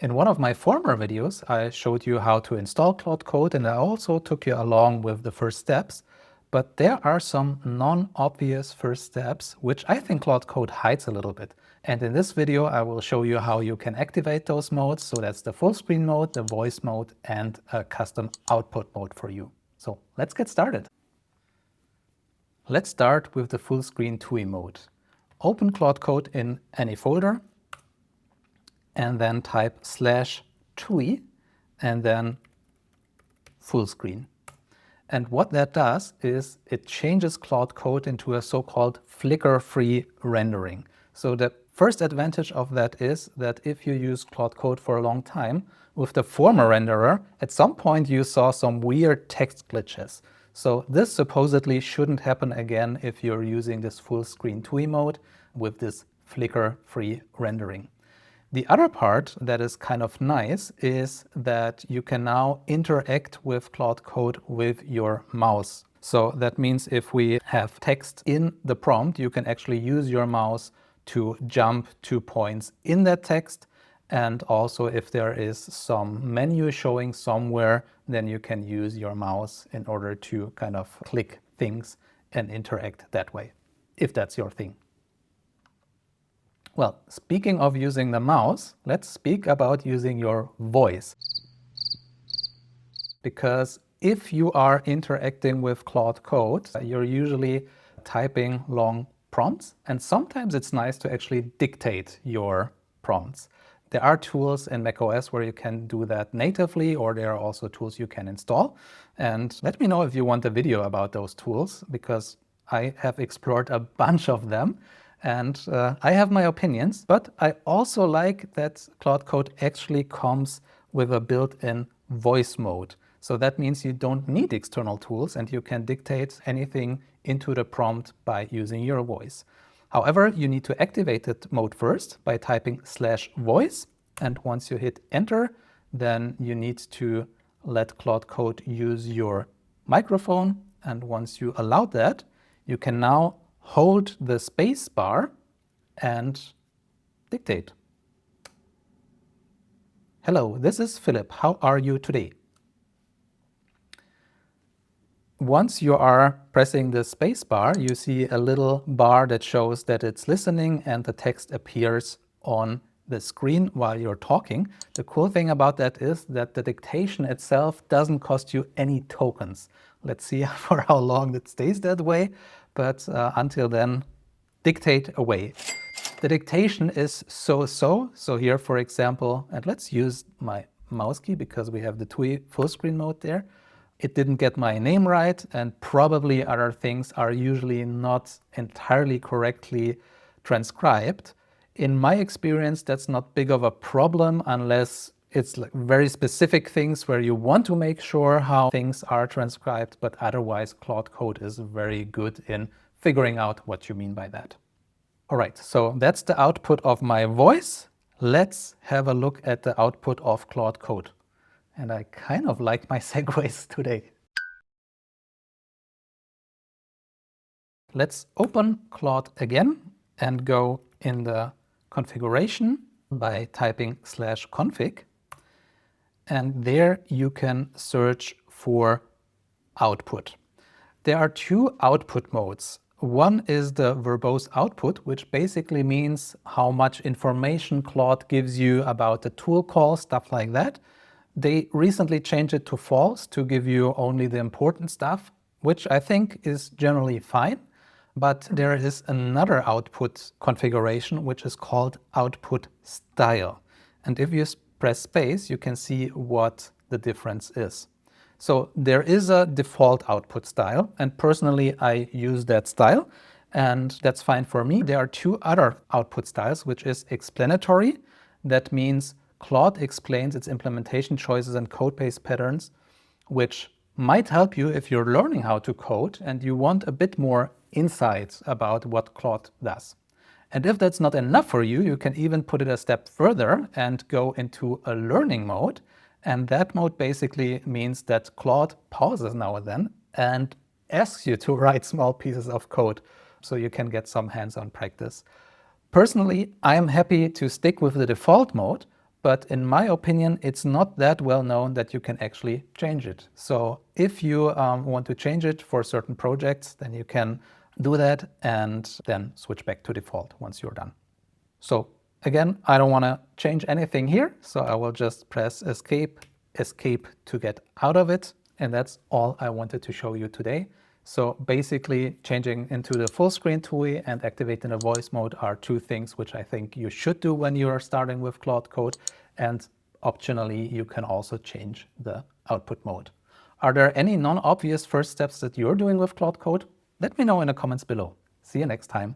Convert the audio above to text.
In one of my former videos, I showed you how to install Claude Code, and I also took you along with the first steps. But there are some non-obvious first steps, which I think Claude Code hides a little bit. And in this video, I will show you how you can activate those modes. So that's the full screen mode, the voice mode, and a custom output mode for you. So let's get started. Let's start with the full screen TUI mode. Open Claude Code in any folder, and then type /TUI and then full screen. And what that does is it changes Claude Code into a so-called flicker-free rendering. So the first advantage of that is that if you use Claude Code for a long time, with the former renderer, at some point you saw some weird text glitches. So this supposedly shouldn't happen again if you're using this full screen TUI mode with this flicker-free rendering. The other part that is kind of nice is that you can now interact with Claude Code with your mouse. So that means if we have text in the prompt, you can actually use your mouse to jump to points in that text. And also if there is some menu showing somewhere, then you can use your mouse in order to kind of click things and interact that way, if that's your thing. Well, speaking of using the mouse, let's speak about using your voice. Because if you are interacting with Claude Code, you're usually typing long prompts, and sometimes it's nice to actually dictate your prompts. There are tools in macOS where you can do that natively, or there are also tools you can install. And let me know if you want a video about those tools, because I have explored a bunch of them. And I have my opinions, but I also like that Claude Code actually comes with a built-in voice mode. So that means you don't need external tools and you can dictate anything into the prompt by using your voice. However, you need to activate that mode first by typing /voice. And once you hit enter, then you need to let Claude Code use your microphone. And once you allow that, you can now hold the space bar and dictate. Hello, this is Philip. How are you today? Once you are pressing the space bar, you see a little bar that shows that it's listening and the text appears on the screen while you're talking. The cool thing about that is that the dictation itself doesn't cost you any tokens. Let's see for how long it stays that way. But until then, dictate away. The dictation is so-so. So here, for example, and let's use my mouse key because we have the TUI full screen mode there. It didn't get my name right, and probably other things are usually not entirely correctly transcribed. In my experience, that's not big of a problem unless it's like very specific things where you want to make sure how things are transcribed, but otherwise Claude Code is very good in figuring out what you mean by that. All right, so that's the output of my voice. Let's have a look at the output of Claude Code. And I kind of like my segues today. Let's open Claude again and go in the configuration by typing /config. And there you can search for output. There are two output modes. One is the verbose output, which basically means how much information Claude gives you about the tool call, stuff like that. They recently changed it to false to give you only the important stuff, which I think is generally fine. But there is another output configuration, which is called output style. And if you press space, you can see what the difference is. So there is a default output style, and personally I use that style, and that's fine for me. There are two other output styles, which is explanatory. That means Claude explains its implementation choices and code base patterns, which might help you if you're learning how to code and you want a bit more insights about what Claude does. And if that's not enough for you, you can even put it a step further and go into a learning mode. And that mode basically means that Claude pauses now and then and asks you to write small pieces of code so you can get some hands-on practice. Personally, I am happy to stick with the default mode, but in my opinion, it's not that well known that you can actually change it. So if you want to change it for certain projects, then you can do that and then switch back to default once you're done. So again, I don't want to change anything here, so I will just press escape to get out of it. And that's all I wanted to show you today. So basically changing into the full screen TUI and activating the voice mode are two things which I think you should do when you are starting with Claude Code. And optionally, you can also change the output mode. Are there any non-obvious first steps that you're doing with Claude Code? Let me know in the comments below. See you next time.